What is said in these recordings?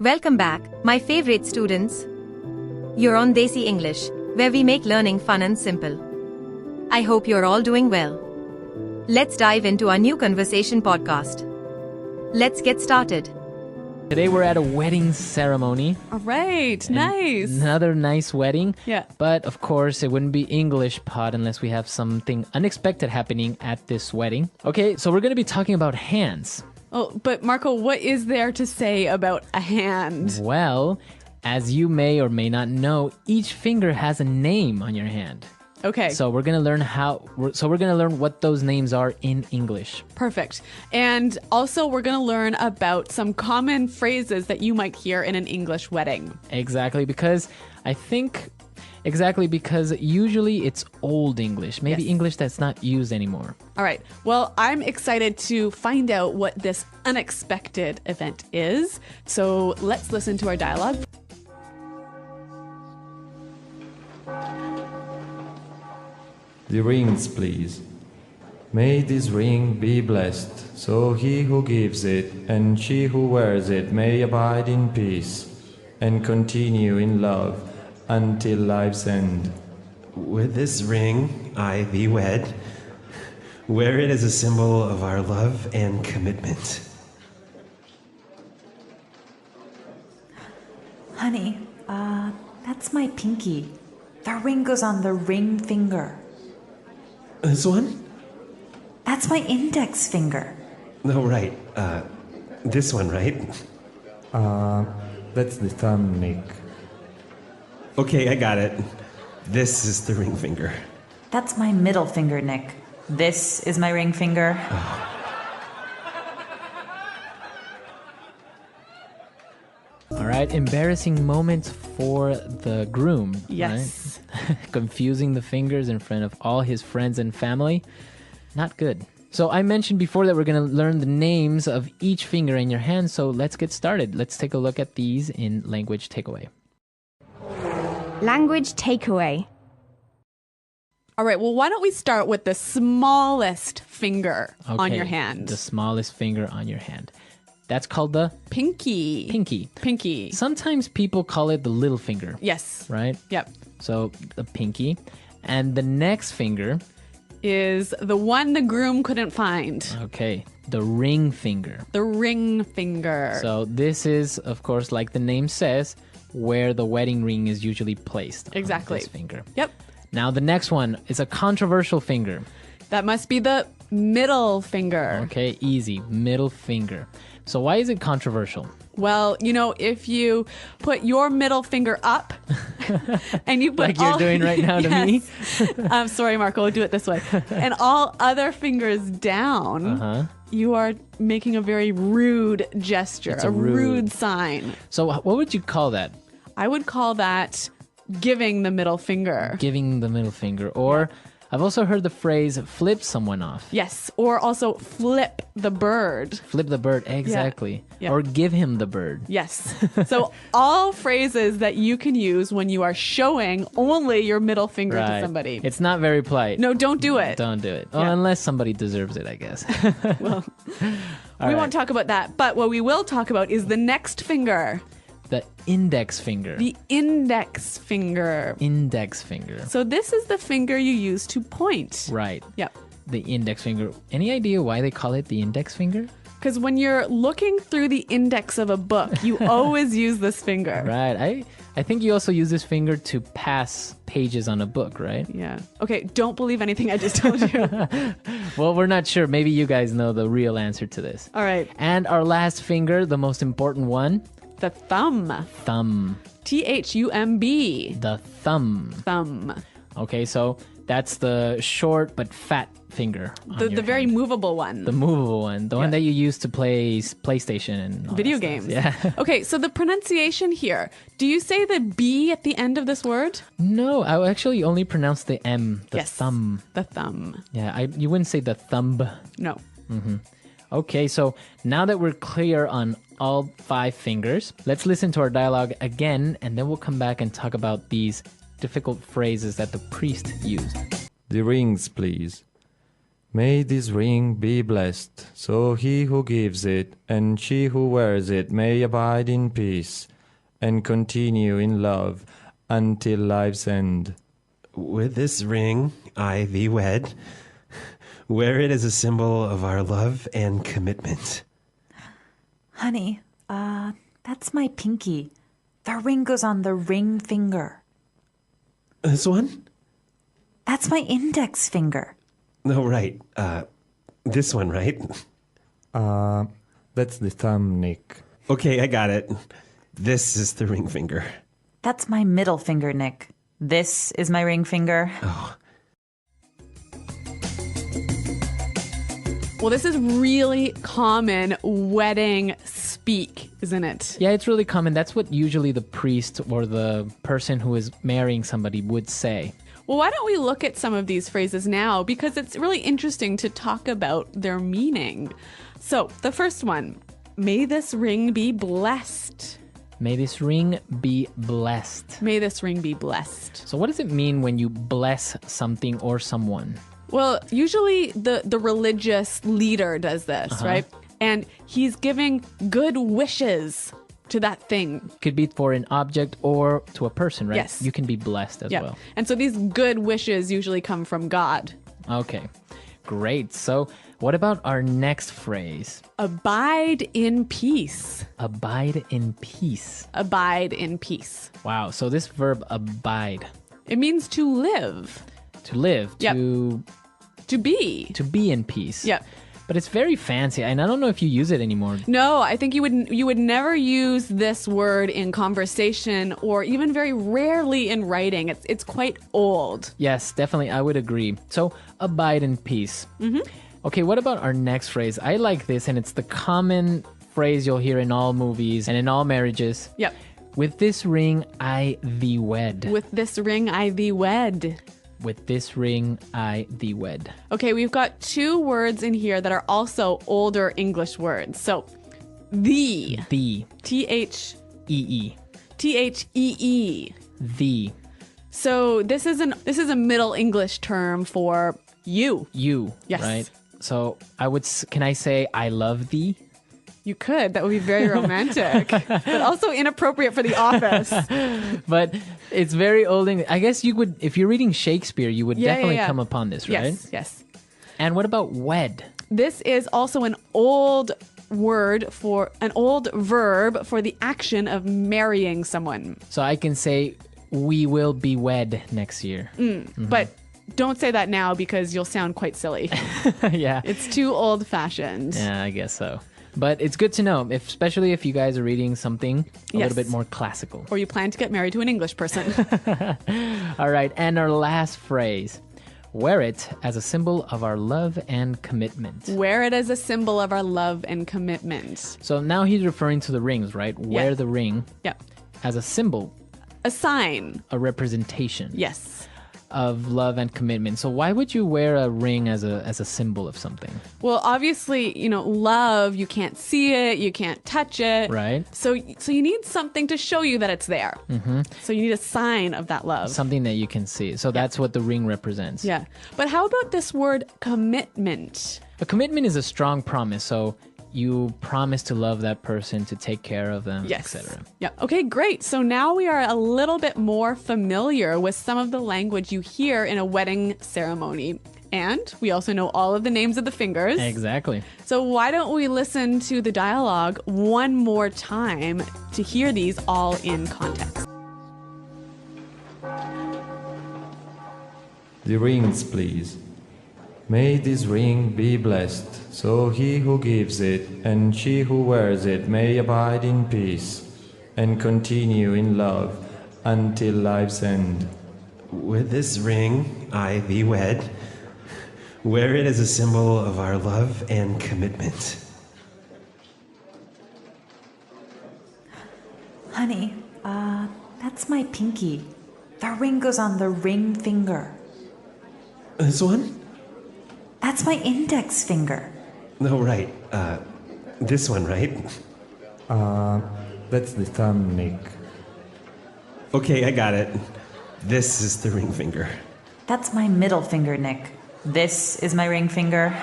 Welcome back, my favorite students. You're on Desi English, where we make learning fun and simple. I hope you're all doing well. Let's dive into our new conversation podcast. Let's get started. Today we're at a wedding ceremony. All right, nice. Another nice wedding. Yeah. But of course, it wouldn't be English pod unless we have something unexpected happening at this wedding. Okay, so we're going to be talking about hands. Oh, but Marco, what is there to say about a hand? Well, as you may or may not know, each finger has a name on your hand. Okay. So we're going to learn what those names are in English. Perfect. And also we're going to learn about some common phrases that you might hear in an English wedding. Exactly, because usually it's old English, maybe Yes. English that's not used anymore. All right. Well, I'm excited to find out what this unexpected event is. So let's listen to our dialogue. The rings, please. May this ring be blessed, so he who gives it and she who wears it may abide in peace and continue in love until life's end. With this ring, I thee wed. Wear it as a symbol of our love and commitment. Honey, that's my pinky. The ring goes on the ring finger. This one? That's my index finger. Oh, right. This one, right? That's the thumb, Nick. Okay, I got it. This is the ring finger. That's my middle finger, Nick. This is my ring finger. All right, embarrassing moments for the groom. Yes. Right? Confusing the fingers in front of all his friends and family. Not good. So I mentioned before that we're going to learn the names of each finger in your hand, so let's get started. Let's take a look at these in Language Takeaway. Language takeaway. All right. Well, why don't we start with the smallest finger on Okay, your hand? The smallest finger on your hand. That's called the Pinky. pinky. Sometimes people call it the little finger. Yes. Right? Yep. So the pinky. And the next finger, Is the one the groom couldn't find. okay, the ring finger. The ring finger. So this is, of course, like the name says, where the wedding ring is usually placed. Exactly. On this finger. Yep. Now the next one is a controversial finger. That must be the middle finger. Okay, easy. Middle finger. So why is it controversial? Well, if you put your middle finger up and you put Like you're doing right now to me? I'm sorry, Marco, do it this way. And all other fingers down, you are making a very rude gesture, It's a a rude sign. So what would you call that? I would call that giving the middle finger. Giving the middle finger. Or I've also heard the phrase flip someone off. Yes, or also flip the bird. Flip the bird, exactly. Yeah. Or give him the bird. Yes. So all phrases that you can use when you are showing only your middle finger to somebody. It's not very polite. No, don't do it. Don't do it. Yeah. Well, unless somebody deserves it, I guess. Well, All we right. won't talk about that. But what we will talk about is the next finger, The index finger. the index finger. Index finger. So this is the finger you use to point. Right. Yep. The index finger. Any idea why they call it the index finger? Because when you're looking through the index of a book, you always use this finger. Right. I think you also use this finger to pass pages on a book, right? Yeah. Okay, don't believe anything I just told you. Well, we're not sure. Maybe you guys know the real answer to this. All right. And our last finger, the most important one, The thumb. thumb. Thumb. The thumb. Thumb. Okay, so that's the short but fat finger. on The your very hand. movable one. The movable one. The one that you use to play PlayStation and all Video that stuff. games. Yeah. Okay, so the pronunciation here. Do you say the B at the end of this word? No, I actually only pronounce the M, the Yes. thumb. The thumb. Yeah, you wouldn't say the thumb. No. Okay, so now that we're clear on all 5 fingers, let's listen to our dialogue again, and then we'll come back and talk about these difficult phrases that the priest used. The rings, please. May this ring be blessed, so he who gives it and she who wears it may abide in peace and continue in love until life's end. With this ring, I thee wed. Wear it as a symbol of our love and commitment. Honey, that's my pinky. The ring goes on the ring finger. This one? That's my index finger. No, right. This one, right? That's the thumb, Nick. Okay, I got it. This is the ring finger. That's my middle finger, Nick. This is my ring finger. Well, this is really common wedding speak, isn't it? Yeah, it's really common. That's what usually the priest or the person who is marrying somebody would say. Well, why don't we look at some of these phrases now? Because it's really interesting to talk about their meaning. So, the first one, may this ring be blessed. May this ring be blessed. May this ring be blessed. So what does it mean when you bless something or someone? Well, usually the religious leader does this, right? And he's giving good wishes to that thing. Could be for an object or to a person, right? Yes. You can be blessed as well. And so these good wishes usually come from God. Okay, great. So what about our next phrase? Abide in peace. Abide in peace. Abide in peace. Wow. So this verb abide, It means to live, to live, Yep. to to be. in peace. Yep. But it's very fancy, and I don't know if you use it anymore. No, I think you would never use this word in conversation or even very rarely in writing. It's quite old. Yes, definitely. I would agree. So abide in peace. Okay, what about our next phrase? I like this, and it's the common phrase you'll hear in all movies and in all marriages. Yep. With this ring, I thee wed. With this ring I thee wed. With this ring, I thee wed. Okay, we've got two words in here that are also older English words. So, thee. Thee. T-H-E-E. E-E. Thee. So this is a Middle English term for you. You. Yes. Right? So can I say I love thee? You could. That would be very romantic, but also inappropriate for the office. But it's very old English. I guess you would, if you're reading Shakespeare, you would definitely come upon this, right? Yes, yes. And what about wed? This is also an old verb for the action of marrying someone. So I can say we will be wed next year. But don't say that now because you'll sound quite silly. Yeah. It's too old-fashioned. Yeah, I guess so. But it's good to know, especially if you guys are reading something a little bit more classical. Or you plan to get married to an English person. All right, and our last phrase. Wear it as a symbol of our love and commitment. Wear it as a symbol of our love and commitment. So now he's referring to the rings, right? Wear the ring Yep. as a symbol, A sign. a representation Yes. of love and commitment. So why would you wear a ring as a symbol of something? Well, obviously, love, you can't see it, you can't touch it. Right. So you need something to show you that it's there. Mm-hmm. So you need a sign of that love. Something that you can see. So that's what the ring represents. Yeah. But how about this word commitment? A commitment is a strong promise. So you promise to love that person, to take care of them, Yes. etc. Yeah. Okay, great. So now we are a little bit more familiar with some of the language you hear in a wedding ceremony. And we also know all of the names of the fingers. Exactly. So why don't we listen to the dialogue one more time to hear these all in context? The rings, please. May this ring be blessed, so he who gives it and she who wears it may abide in peace and continue in love until life's end. With this ring, I thee wed. Wear it as a symbol of our love and commitment. Honey, that's my pinky. The ring goes on the ring finger. This one? That's my index finger. No, right. This one, right? That's the thumb, Nick. Okay, I got it. This is the ring finger. That's my middle finger, Nick. This is my ring finger.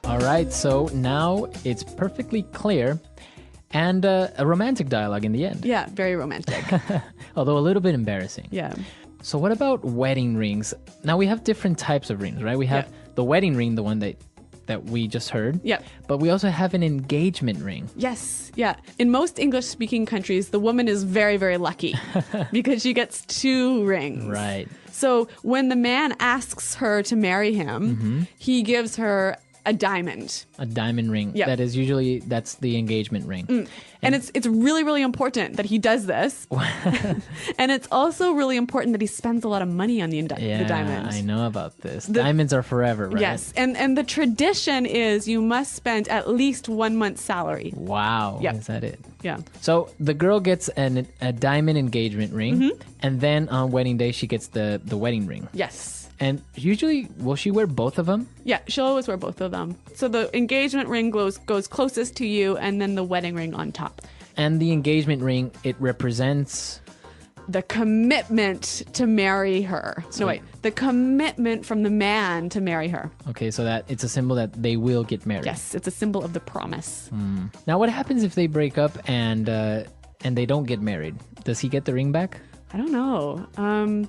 All right, so now it's perfectly clear and a romantic dialogue in the end, Yeah, very romantic. although a little bit embarrassing. Yeah. So what about wedding rings? Now we have different types of rings, right? We have the wedding ring, the one that we just heard. Yep. But we also have an engagement ring. Yes. Yeah. In most English-speaking countries, the woman is very, very lucky because she gets 2 rings. Right. So when the man asks her to marry him, he gives her a diamond. A diamond ring. Yep. That's the engagement ring. And it's really, really important that he does this. And it's also really important that he spends a lot of money on the diamond. I know about this. Diamonds are forever, right? Yes. And the tradition is you must spend at least 1 month's salary. Wow. Yep. Is that it? Yeah. So the girl gets a diamond engagement ring, and then on wedding day she gets the wedding ring. Yes. And usually, will she wear both of them? Yeah, she'll always wear both of them. So the engagement ring goes closest to you, and then the wedding ring on top. And the engagement ring, it represents... The commitment to marry her. The commitment from the man to marry her. Okay, so that it's a symbol that they will get married. Yes, it's a symbol of the promise. Now, what happens if they break up and they don't get married? Does he get the ring back? I don't know.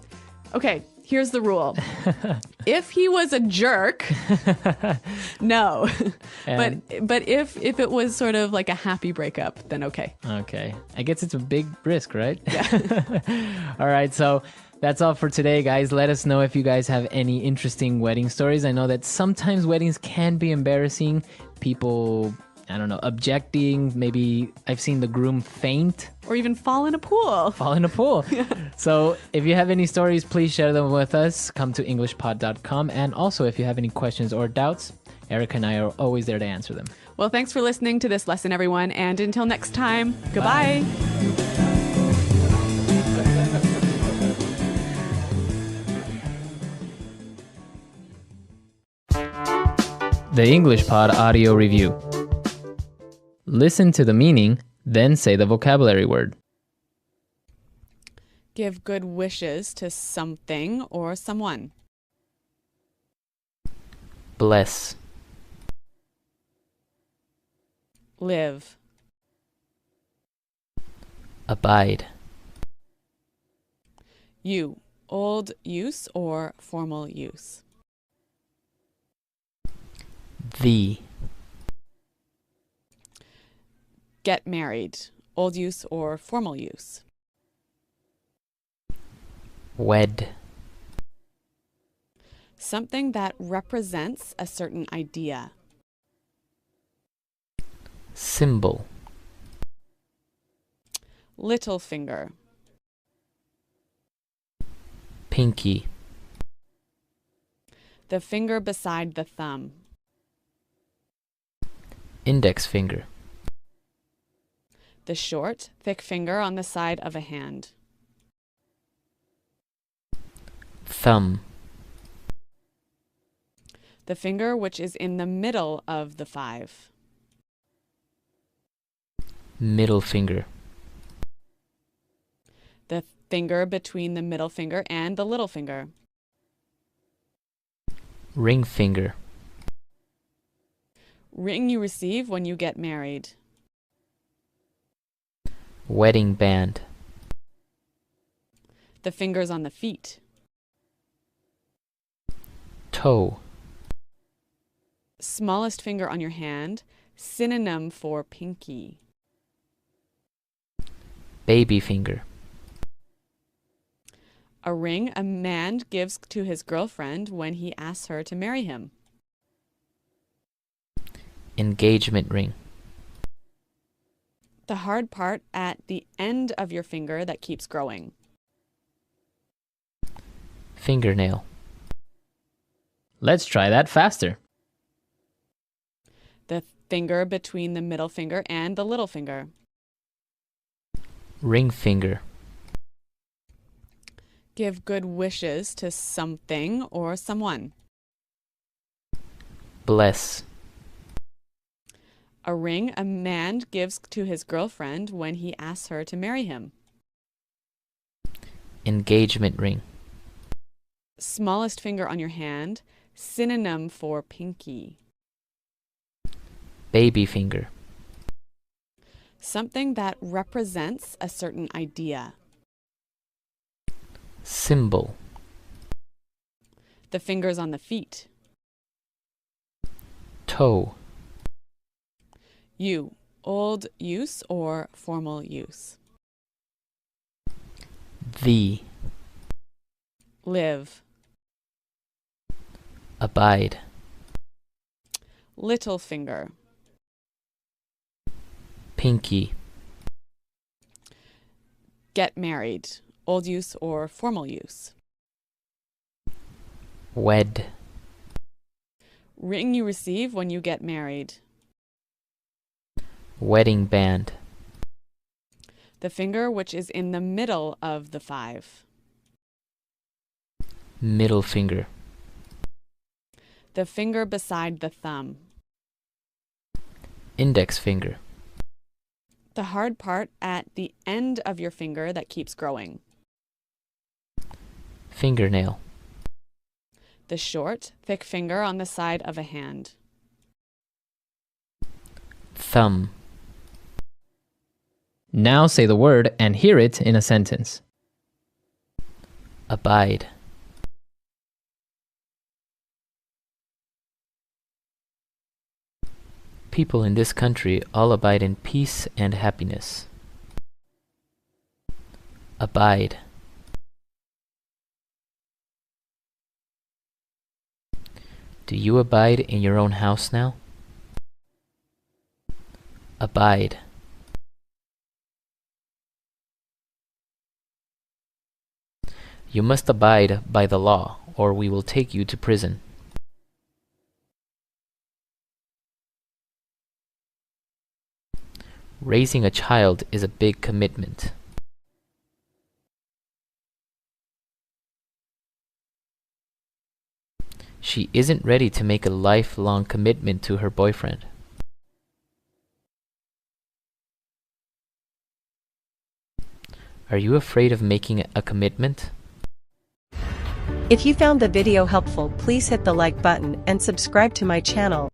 Okay, here's the rule. If he was a jerk, no. And- But if it was sort of like a happy breakup, then okay. Okay. I guess it's a big risk, right? Yeah. All right, so that's all for today, guys. Let us know if you guys have any interesting wedding stories. I know that sometimes weddings can be embarrassing. People, I don't know, objecting. Maybe I've seen the groom faint. Or even fall in a pool. Fall in a pool. So if you have any stories, please share them with us. Come to englishpod.com. And also, if you have any questions or doubts, Erica and I are always there to answer them. Well, thanks for listening to this lesson, everyone. And until next time, goodbye. The English Pod Audio Review. Listen to the meaning, then say the vocabulary word. Give good wishes to something or someone. Bless. Live. Abide. You. Old use or formal use. Thee. Get married. Old use or formal use. Wed. Something that represents a certain idea. Symbol. Little finger. Pinky. The finger beside the thumb. Index finger. The short, thick finger on the side of a hand. Thumb. The finger which is in the middle of the 5. Middle finger. The finger between the middle finger and the little finger. Ring finger. Ring you receive when you get married. Wedding band. The fingers on the feet. Toe. Smallest finger on your hand, synonym for pinky. Baby finger. A ring a man gives to his girlfriend when he asks her to marry him. Engagement ring. The hard part at the end of your finger that keeps growing. Fingernail. Let's try that faster. The finger between the middle finger and the little finger. Ring finger. Give good wishes to something or someone. Bless. A ring a man gives to his girlfriend when he asks her to marry him. engagement ring. Smallest finger on your hand, synonym for pinky. Baby finger. Something that represents a certain idea. Symbol. The fingers on the feet. Toe. You, old use or formal use. The. Live. Abide. Little finger. Pinky. Get married, old use or formal use. Wed. Ring you receive when you get married. Wedding band. The finger which is in the middle of the 5. Middle finger. The finger beside the thumb. Index finger. The hard part at the end of your finger that keeps growing. Fingernail. The short, thick finger on the side of a hand. Thumb. Now say the word and hear it in a sentence. Abide. People in this country all abide in peace and happiness. Abide. Do you abide in your own house now? Abide. You must abide by the law, or we will take you to prison. Raising a child is a big commitment. She isn't ready to make a lifelong commitment to her boyfriend. Are you afraid of making a commitment? If you found the video helpful, please hit the like button and subscribe to my channel.